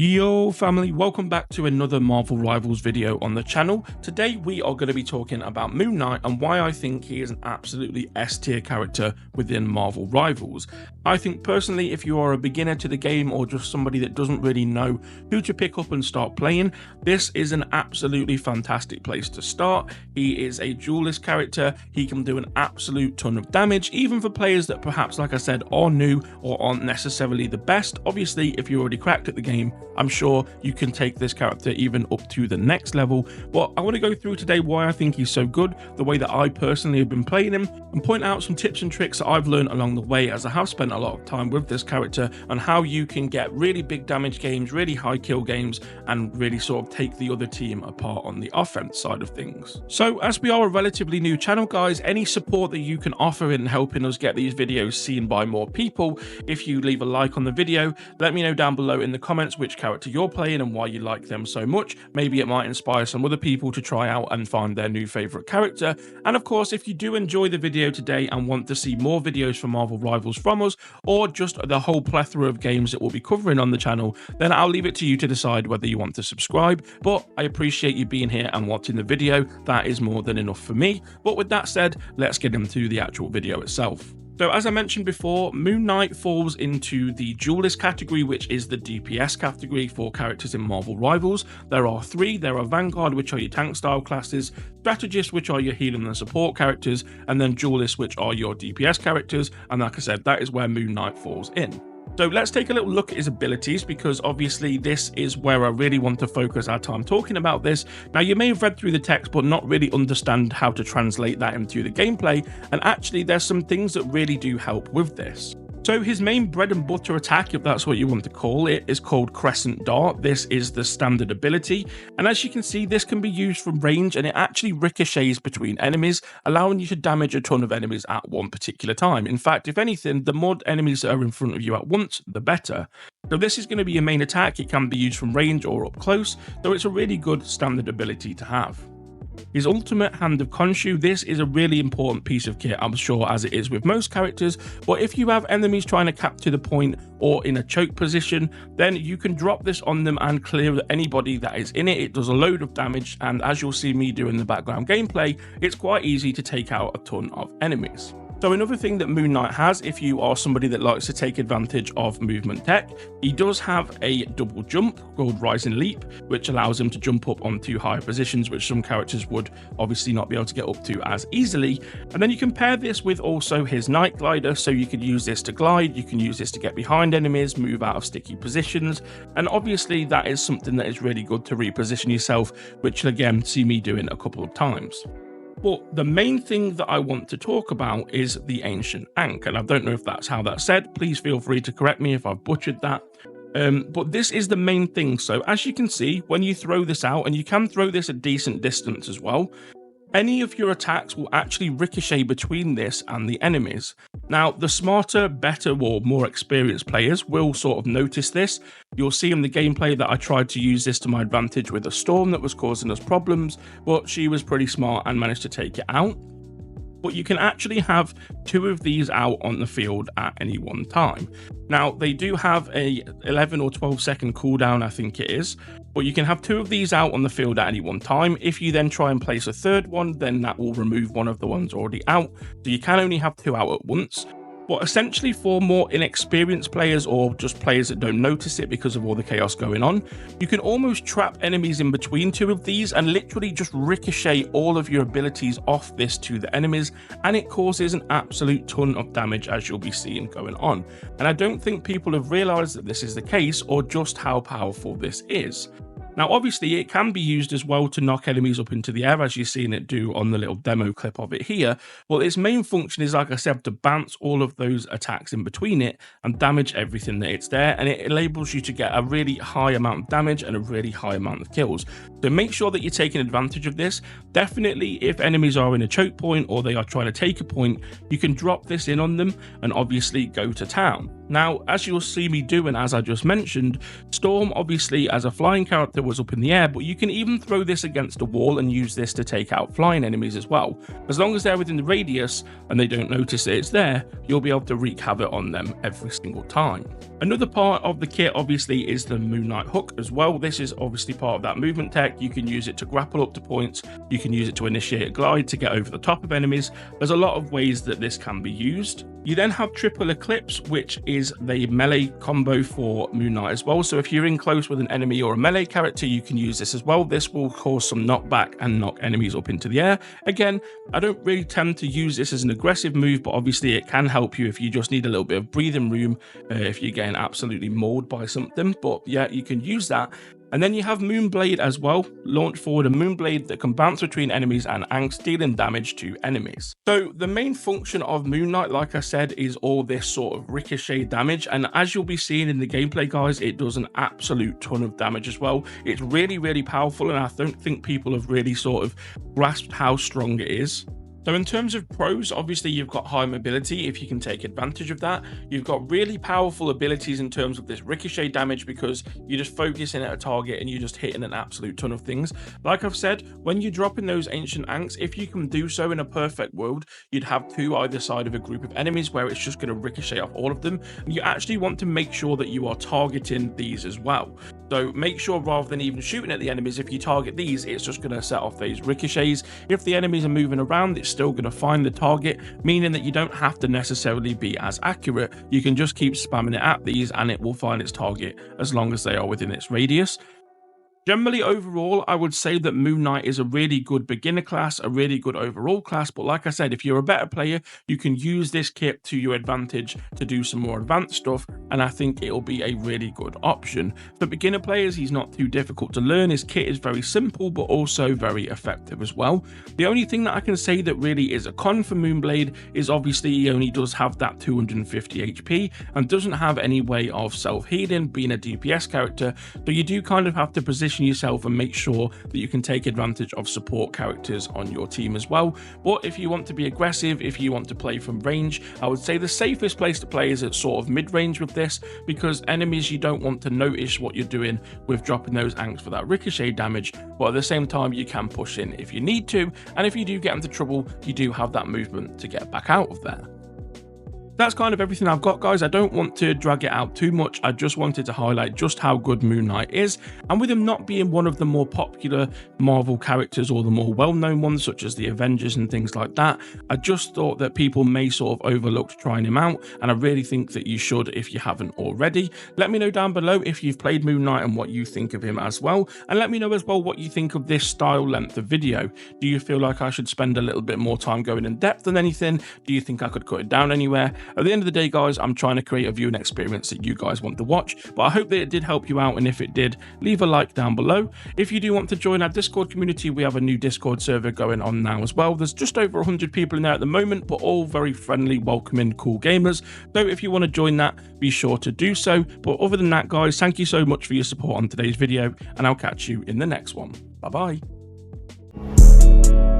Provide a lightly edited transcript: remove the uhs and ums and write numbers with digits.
Yo family, welcome back to another Marvel Rivals video on the channel. Today we are going to be talking about Moon Knight and why I think he is an absolutely S tier character within Marvel Rivals. I think personally, if you are a beginner to the game or just somebody that doesn't really know who to pick up and start playing, this is an absolutely fantastic place to start. He is a duelist character. He can do an absolute ton of damage, even for players that perhaps, like I said, are new or aren't necessarily the best. Obviously, if you're already cracked at the game, I'm sure you can take this character even up to the next level. But I want to go through today why I think he's so good, the way that I personally have been playing him, and point out some tips and tricks that I've learned along the way, as I have spent a lot of time with this character, and how you can get really big damage games, really high kill games, and really sort of take the other team apart on the offense side of things. So as we are a relatively new channel, guys, any support that you can offer in helping us get these videos seen by more people, if you leave a like on the video, let me know down below in the comments which character you're playing and why you like them so much. Maybe it might inspire some other people to try out and find their new favorite character. And of course, if you do enjoy the video today and want to see more videos from Marvel Rivals from us, or just the whole plethora of games that we'll be covering on the channel, then I'll leave it to you to decide whether you want to subscribe. But I appreciate you being here and watching the video. That is more than enough for me. But with that said, let's get into the actual video itself. So as I mentioned before, Moon Knight falls into the duelist category, which is the DPS category for characters in Marvel Rivals. There are three. There are Vanguard, which are your tank style classes, Strategist, which are your healing and support characters, and then Duelists, which are your DPS characters. And like I said, that is where Moon Knight falls in. So let's take a little look at his abilities, because obviously this is where I really want to focus our time talking about this. Now, you may have read through the text but not really understand how to translate that into the gameplay, and actually there's some things that really do help with this. So his main bread and butter attack, if that's what you want to call it, is called Crescent Dart. This is the standard ability, and as you can see, this can be used from range, and it actually ricochets between enemies, allowing you to damage a ton of enemies at one particular time. In fact, if anything, the more enemies that are in front of you at once, the better. So this is going to be your main attack. It can be used from range or up close, so it's a really good standard ability to have. His ultimate, Hand of Khonshu, this is a really important piece of kit, I'm sure, as it is with most characters, but if you have enemies trying to capture the point or in a choke position, then you can drop this on them and clear anybody that is in it. It does a load of damage, and as you'll see me do in the background gameplay, it's quite easy to take out a ton of enemies. So another thing that Moon Knight has, if you are somebody that likes to take advantage of movement tech, he does have a double jump called Rising Leap, which allows him to jump up onto higher positions, which some characters would obviously not be able to get up to as easily. And then you can pair this with also his Night Glider, so you could use this to glide, you can use this to get behind enemies, move out of sticky positions, and obviously that is something that is really good to reposition yourself, which you'll again see me doing a couple of times. But the main thing that I want to talk about is the ancient ankh, and I don't know if that's how that's said. Please feel free to correct me if I've butchered that. But this is the main thing. So as you can see, when you throw this out, and you can throw this a decent distance as well, any of your attacks will actually ricochet between this and the enemies. Now, the smarter, better, or more experienced players will sort of notice this. You'll see in the gameplay that I tried to use this to my advantage with a storm that was causing us problems, but she was pretty smart and managed to take it out. But you can actually have two of these out on the field at any one time. Now, they do have a 11 or 12 second cooldown, I think it is, but you can have two of these out on the field at any one time. If you then try and place a third one, then that will remove one of the ones already out. So you can only have two out at once. But essentially, for more inexperienced players or just players that don't notice it because of all the chaos going on, you can almost trap enemies in between two of these and literally just ricochet all of your abilities off this to the enemies, and it causes an absolute ton of damage, as you'll be seeing going on. And I don't think people have realized that this is the case, or just how powerful this is. Now, obviously, it can be used as well to knock enemies up into the air, as you've seen it do on the little demo clip of it here. Well, its main function is, like I said, to bounce all of those attacks in between it and damage everything that it's there, and it enables you to get a really high amount of damage and a really high amount of kills. So make sure that you're taking advantage of this. Definitely, if enemies are in a choke point or they are trying to take a point, you can drop this in on them and obviously go to town. Now, as you'll see me do, and as I just mentioned, Storm obviously as a flying character was up in the air, but you can even throw this against a wall and use this to take out flying enemies as well. As long as they're within the radius and they don't notice that it's there, you'll be able to wreak havoc on them every single time. Another part of the kit obviously is the Moon Knight hook as well. This is obviously part of that movement tech. You can use it to grapple up to points, you can use it to initiate a glide to get over the top of enemies. There's a lot of ways that this can be used. You then have Triple Eclipse, which is the melee combo for Moon Knight as well. So if you're in close with an enemy or a melee character, you can use this as well. This will cause some knockback and knock enemies up into the air. Again, I don't really tend to use this as an aggressive move, but obviously it can help you if you just need a little bit of breathing room, if you're getting absolutely mauled by something. But yeah, you can use that. And then you have Moonblade as well. Launch forward a Moonblade that can bounce between enemies and ankhs, dealing damage to enemies. So the main function of Moon Knight, like I said, is all this sort of ricochet damage. And as you'll be seeing in the gameplay, guys, it does an absolute ton of damage as well. It's really, really powerful, and I don't think people have really sort of grasped how strong it is. So in terms of pros, obviously you've got high mobility if you can take advantage of that. You've got really powerful abilities in terms of this ricochet damage because you're just focusing at a target and you're just hitting an absolute ton of things. Like I've said, when you're dropping those ancient ankhs, if you can do so in a perfect world, you'd have two either side of a group of enemies where it's just going to ricochet off all of them. And you actually want to make sure that you are targeting these as well. So make sure rather than even shooting at the enemies, if you target these, it's just going to set off those ricochets. If the enemies are moving around, it's still going to find the target, meaning that you don't have to necessarily be as accurate. You can just keep spamming it at these and it will find its target as long as they are within its radius. Generally, overall, I would say that Moon Knight is a really good beginner class, a really good overall class, but like I said, if you're a better player, you can use this kit to your advantage to do some more advanced stuff, and I think it'll be a really good option. For beginner players, he's not too difficult to learn. His kit is very simple, but also very effective as well. The only thing that I can say that really is a con for Moonblade is obviously he only does have that 250 HP and doesn't have any way of self-healing, being a DPS character, so you do kind of have to position yourself and make sure that you can take advantage of support characters on your team as well. But if you want to be aggressive, if you want to play from range, I would say the safest place to play is at sort of mid-range with this, because enemies, you don't want to notice what you're doing with dropping those ankhs for that ricochet damage, but at the same time you can push in if you need to, and if you do get into trouble, you do have that movement to get back out of there. That's kind of everything I've got, guys. I don't want to drag it out too much. I just wanted to highlight just how good Moon Knight is, and with him not being one of the more popular Marvel characters or the more well-known ones such as the Avengers and things like that, I just thought that people may sort of overlook trying him out, and I really think that you should if you haven't already. Let me know down below if you've played Moon Knight and what you think of him as well, and let me know as well what you think of this style length of video. Do you feel like I should spend a little bit more time going in depth than anything? Do you think I could cut it down anywhere? At the end of the day, guys, I'm trying to create a viewing experience that you guys want to watch, but I hope that it did help you out, and if it did, leave a like down below. If you do want to join our Discord community, we have a new Discord server going on now as well. There's just over 100 people in there at the moment, but all very friendly, welcoming, cool gamers. So if you want to join that, be sure to do so. But other than that, guys, thank you so much for your support on today's video, and I'll catch you in the next one. Bye bye.